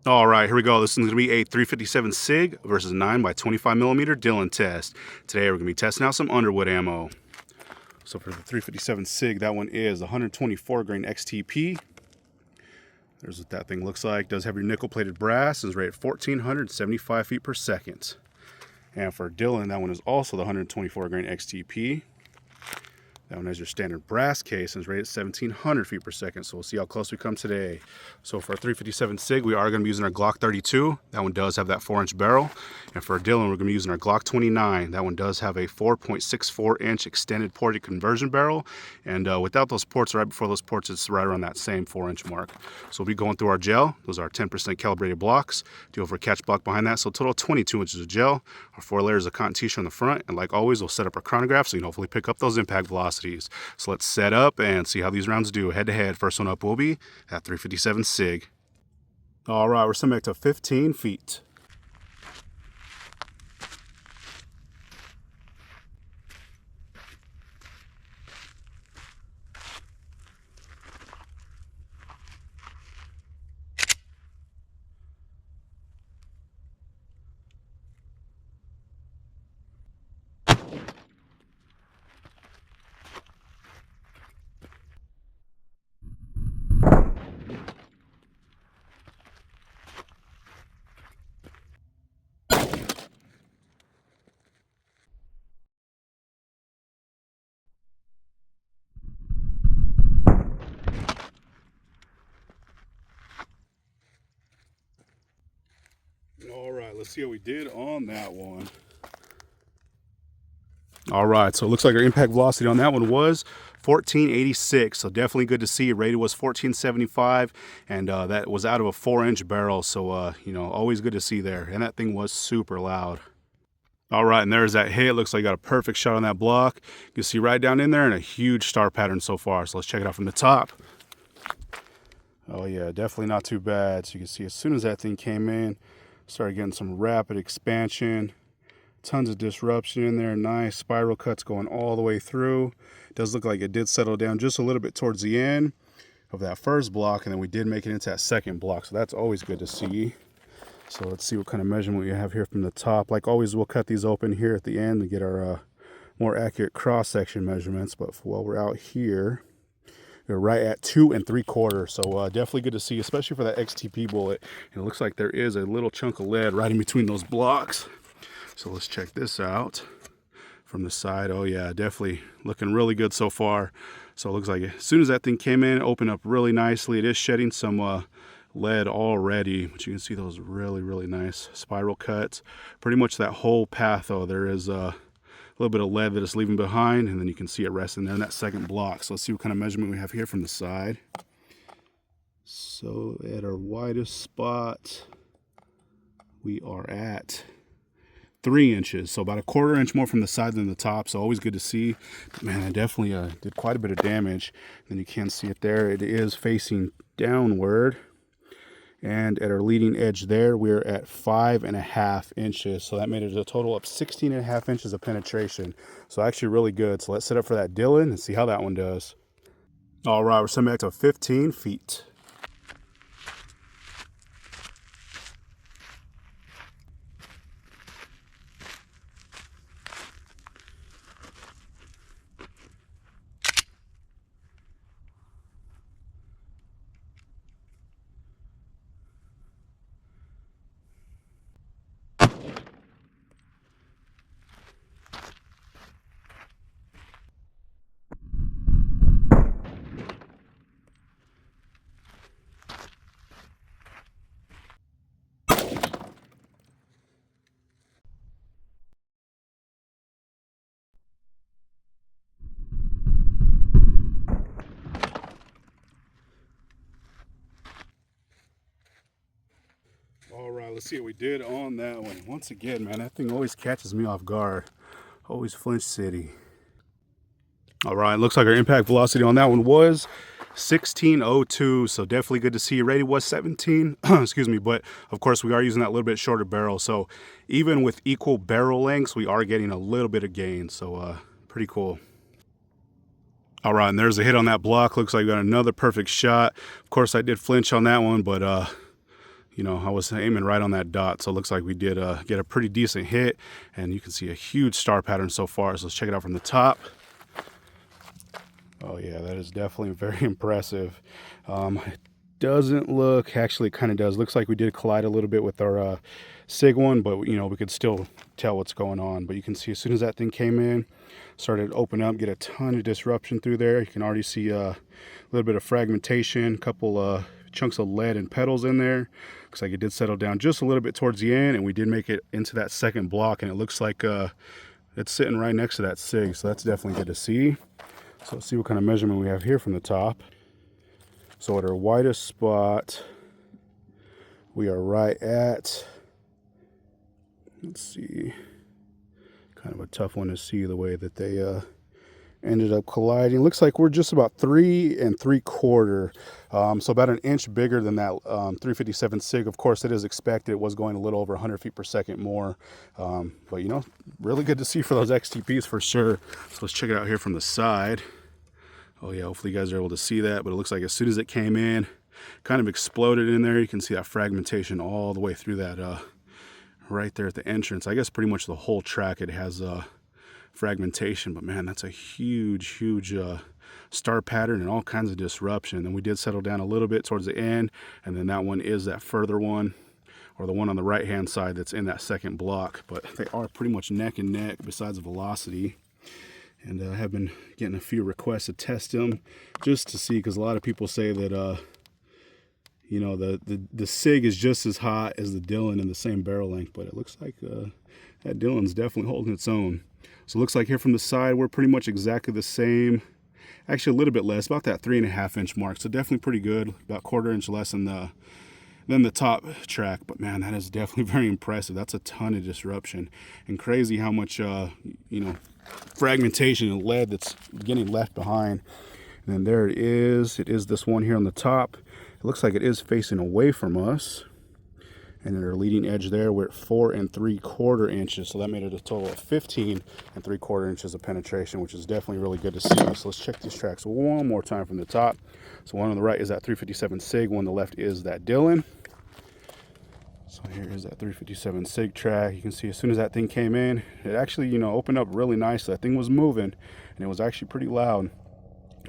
All right, here we go. This is going to be a 357 SIG versus 9x25mm Dillon test. Today we're going to be testing out some Underwood ammo. So for the 357 SIG, that one is 124 grain XTP. There's what that thing looks like. Does have your nickel-plated brass and is rated 1,475 feet per second. And for Dillon, that one is also the 124 grain XTP. That one has your standard brass case and is rated 1,700 feet per second. So we'll see how close we come today. So for our 357 SIG, we are going to be using our Glock 32. That one does have that 4-inch barrel. And for our Dillon, we're going to be using our Glock 29. That one does have a 4.64-inch extended ported conversion barrel. And without those ports, right before those ports, it's right around that same 4-inch mark. So we'll be going through our gel. Those are 10% calibrated blocks. Do over a catch block behind that. So total 22 inches of gel. Our 4 layers of cotton tissue on the front. And like always, we'll set up our chronograph so you can hopefully pick up those impact velocities. So let's set up and see how these rounds do head to head. First one up will be at 357 SIG. All right, we're setting back to 15 feet. All right, let's see how we did on that one. All right, so it looks like our impact velocity on that one was 1486. So definitely good to see. Rated was 1475, and that was out of a 4-inch barrel. So you know, always good to see there. And that thing was super loud. All right, and there's that hit. Looks like you got a perfect shot on that block. You can see right down in there and a huge star pattern so far. So let's check it out from the top. Oh yeah, definitely not too bad. So you can see as soon as that thing came in, started getting some rapid expansion. Tons of disruption in there. Nice spiral cuts going all the way through. It does look like it did settle down just a little bit towards the end of that first block, and then we did make it into that second block, so that's always good to see. So let's see what kind of measurement we have here from the top. Like always, we'll cut these open here at the end to get our more accurate cross-section measurements, but while we're out here, we're right at 2 3/4. So definitely good to see, especially for that XTP bullet. And it looks like there is a little chunk of lead right in between those blocks. So let's check this out from the side. Oh yeah, definitely looking really good so far. So it looks like as soon as that thing came in, it opened up really nicely. It is shedding some lead already, but you can see those really nice spiral cuts. Pretty much that whole path though, there is a little bit of lead that it's leaving behind, and then you can see it resting there in that second block. So let's see what kind of measurement we have here from the side. So at our widest spot, we are at 3 inches, so about a 1/4 inch more from the side than the top. So always good to see. But man, I definitely did quite a bit of damage. And you can see it there. It is facing downward, and at our leading edge there, we're at 5.5 inches. So that made it a total of 16.5 inches of penetration. So actually really good. So let's set up for that Dillon and see how that one does. All right, we're setting back to 15 feet. All right, let's see what we did on that one. Once again, man, that thing always catches me off guard. Always flinch city. All right, looks like our impact velocity on that one was 1602. So definitely good to see. Rated was 17, excuse me, but of course we are using that little bit shorter barrel. So even with equal barrel lengths, we are getting a little bit of gain. So pretty cool. All right, and there's a hit on that block. Looks like we got another perfect shot. Of course, I did flinch on that one, but you know, I was aiming right on that dot, so it looks like we did get a pretty decent hit, and you can see a huge star pattern so far. So let's check it out from the top. Oh yeah, that is definitely very impressive. It doesn't look, actually it kind of does. Looks like we did collide a little bit with our SIG one, but you know, we could still tell what's going on. But you can see as soon as that thing came in, started to open up, get a ton of disruption through there. You can already see a little bit of fragmentation, a couple chunks of lead and petals in there. Looks like it did settle down just a little bit towards the end, and we did make it into that second block, and it looks like it's sitting right next to that SIG, so that's definitely good to see. So let's see what kind of measurement we have here from the top. So at our widest spot, we are right at, let's see, kind of a tough one to see the way that they ended up colliding. Looks like we're just about 3 3/4, so about an inch bigger than that 357 SIG. Of course, it is expected. It was going a little over 100 feet per second more, but you know, really good to see for those XTPs for sure. So let's check it out here from the side. Oh yeah, hopefully you guys are able to see that, but it looks like as soon as it came in, kind of exploded in there. You can see that fragmentation all the way through that right there at the entrance. I guess pretty much the whole track it has fragmentation, but man, that's a huge star pattern and all kinds of disruption. And we did settle down a little bit towards the end, and then that one is that further one, or the one on the right hand side that's in that second block. But they are pretty much neck and neck besides the velocity. And I have been getting a few requests to test them just to see, because a lot of people say that you know, the SIG is just as hot as the Dillon in the same barrel length, but it looks like that Dillon's definitely holding its own. So it looks like here from the side, we're pretty much exactly the same. Actually, a little bit less, about that 3.5 inch mark. So definitely pretty good, about 1/4 inch less than the top track. But man, that is definitely very impressive. That's a ton of disruption, and crazy how much you know, fragmentation and lead that's getting left behind. And then there it is. It is this one here on the top. It looks like it is facing away from us. And then our leading edge there, we're at 4 3/4 inches. So that made it a total of 15 3/4 inches of penetration, which is definitely really good to see. So let's check these tracks one more time from the top. So one on the right is that 357 SIG, one on the left is that Dillon. So here is that 357 SIG track. You can see as soon as that thing came in, it actually, you know, opened up really nicely. That thing was moving, and it was actually pretty loud.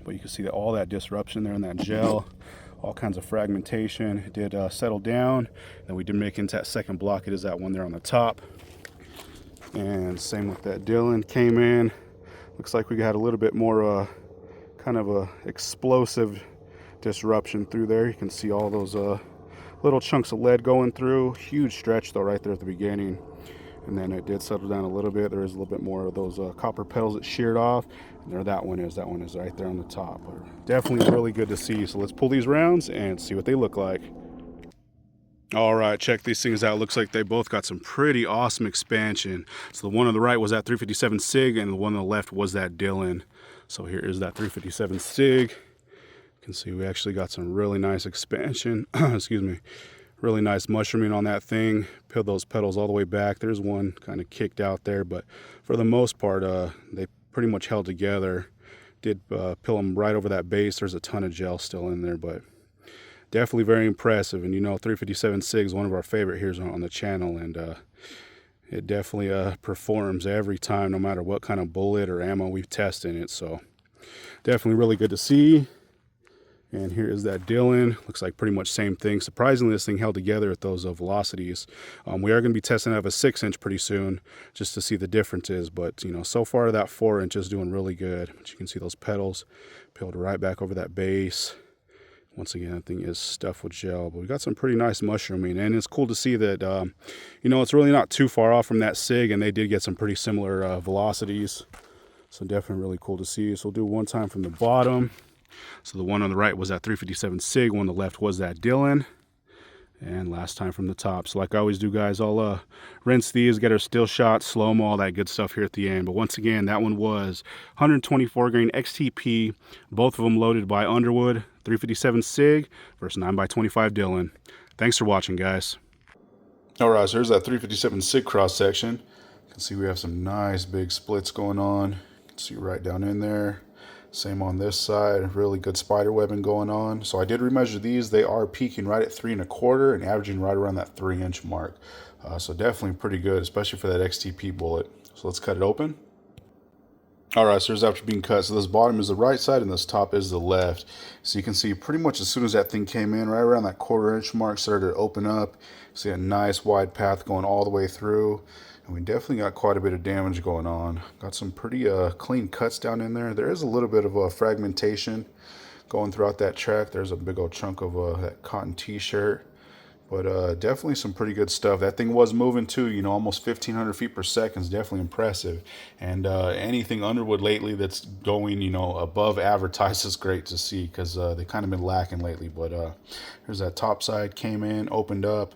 But you can see that all that disruption there in that gel, all kinds of fragmentation. It did settle down. Then we did make into that second block. It is that one there on the top. And same with that Dillon, came in. Looks like we got a little bit more kind of a explosive disruption through there. You can see all those little chunks of lead going through. Huge stretch though right there at the beginning. And then it did settle down a little bit. There is a little bit more of those copper petals that sheared off. And there that one is right there on the top. But definitely really good to see. So let's pull these rounds and see what they look like. All right, check these things out. Looks like they both got some pretty awesome expansion. So the one on the right was that 357 SIG, and the one on the left was that Dillon. So here is that 357 SIG. You can see we actually got some really nice expansion. Excuse me. Really nice mushrooming on that thing. Peeled those petals all the way back. There's one kind of kicked out there, but for the most part, they pretty much held together. Did peel them right over that base. There's a ton of gel still in there, but definitely very impressive. And you know, 357 SIG is one of our favorite here on the channel, and it definitely performs every time, no matter what kind of bullet or ammo we've tested it. So definitely really good to see. And here is that Dillon. Looks like pretty much same thing. Surprisingly, this thing held together at those velocities. We are going to be testing out of a 6-inch pretty soon, just to see the differences. But you know, so far that 4-inch is doing really good. But you can see those petals peeled right back over that base. Once again, that thing is stuffed with gel, but we got some pretty nice mushrooming, and it's cool to see that you know, it's really not too far off from that SIG, and they did get some pretty similar velocities. So definitely really cool to see. So we'll do one time from the bottom. So the one on the right was that 357 SIG, one on the left was that Dillon. And last time from the top. So like I always do, guys, I'll rinse these, get our still shot, slow-mo, all that good stuff here at the end. But once again, that one was 124 grain XTP, both of them loaded by Underwood, 357 SIG versus 9x25 Dillon. Thanks for watching, guys. All right, so here's that 357 SIG cross section. You can see we have some nice big splits going on. You can see right down in there. Same on this side, really good spider webbing going on. So I did remeasure these. They are peaking right at 3 1/4 and averaging right around that 3-inch mark. So definitely pretty good, especially for that XTP bullet. So let's cut it open. All right, so there's after being cut. So this bottom is the right side and this top is the left. So you can see pretty much as soon as that thing came in, right around that 1/4 inch mark, started to open up. See a nice wide path going all the way through. And we definitely got quite a bit of damage going on. Got some pretty clean cuts down in there. There is a little bit of a fragmentation going throughout that track. There's a big old chunk of that cotton t-shirt. But definitely some pretty good stuff. That thing was moving too, you know, almost 1,500 feet per second is definitely impressive. And anything Underwood lately that's going, you know, above advertised is great to see, because they kind of been lacking lately. But here's that top side, came in, opened up.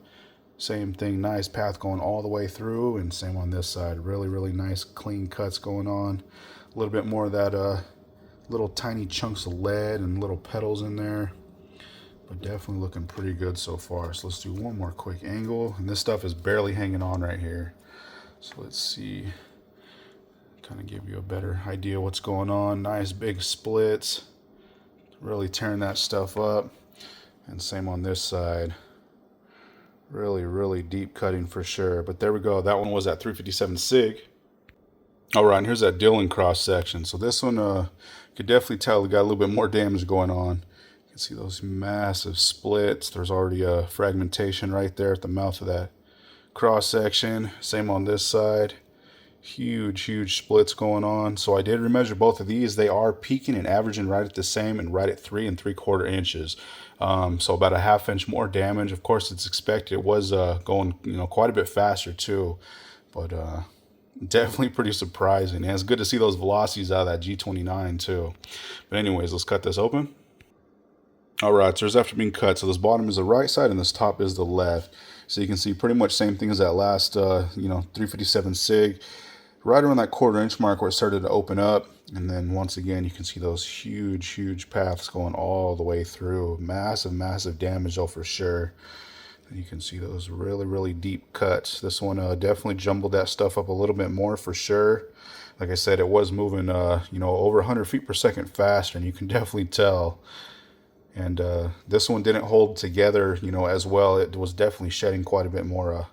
Same thing, nice path going all the way through, and same on this side. Really, really nice clean cuts going on. A little bit more of that little tiny chunks of lead and little petals in there. But definitely looking pretty good so far. So let's do one more quick angle. And this stuff is barely hanging on right here. So let's see. Kind of give you a better idea what's going on. Nice big splits. Really tearing that stuff up. And same on this side. Really, really deep cutting for sure. But there we go. That one was at 357 SIG. All right, and here's that Dillon cross section. So this one, could definitely tell it got a little bit more damage going on. You can see those massive splits. There's already a fragmentation right there at the mouth of that cross section. Same on this side. Huge, huge splits going on. So I did remeasure both of these. They are peaking and averaging right at the same and right at 3 3/4 inches. So about a 1/2 inch more damage. Of course, it's expected. It was going, you know, quite a bit faster too, but definitely pretty surprising. And it's good to see those velocities out of that G29 too. But anyways, let's cut this open. All right, so there's after being cut. So this bottom is the right side and this top is the left. So you can see pretty much same thing as that last, you know, 357 SIG. Right around that 1/4 inch mark where it started to open up. And then once again, you can see those huge, huge paths going all the way through. Massive, massive damage though for sure. And you can see those really, really deep cuts. This one definitely jumbled that stuff up a little bit more for sure. Like I said, it was moving, you know, over 100 feet per second faster, and you can definitely tell. And this one didn't hold together, you know, as well. It was definitely shedding quite a bit more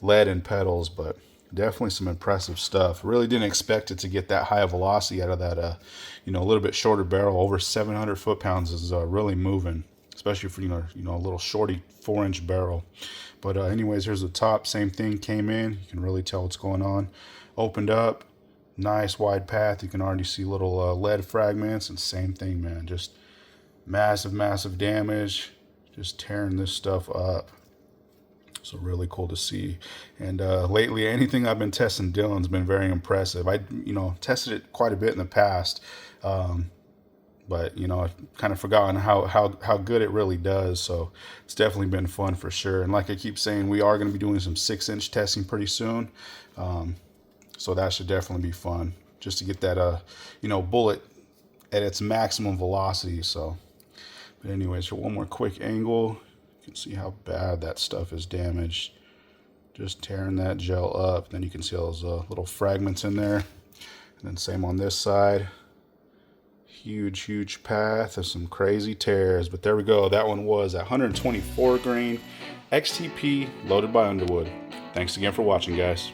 lead and petals, but definitely some impressive stuff. Really didn't expect it to get that high of velocity out of that, you know, a little bit shorter barrel. Over 700 foot-pounds is really moving, especially for, you know, a little shorty 4-inch barrel. But anyways, here's the top. Same thing, came in. You can really tell what's going on. Opened up, nice wide path. You can already see little lead fragments, and same thing, man. Just massive, massive damage. Just tearing this stuff up. So really cool to see. And lately, anything I've been testing Dillon's been very impressive. I, you know, tested it quite a bit in the past, but you know, I've kind of forgotten how good it really does. So it's definitely been fun for sure. And like I keep saying, we are going to be doing some 6-inch testing pretty soon. So that should definitely be fun, just to get that you know, bullet at its maximum velocity. So, but anyways, for one more quick angle. You can see how bad that stuff is damaged. Just tearing that gel up. Then you can see all those little fragments in there. And then same on this side. Huge, huge path of some crazy tears. But there we go. That one was at 124 grain XTP loaded by Underwood. Thanks again for watching, guys.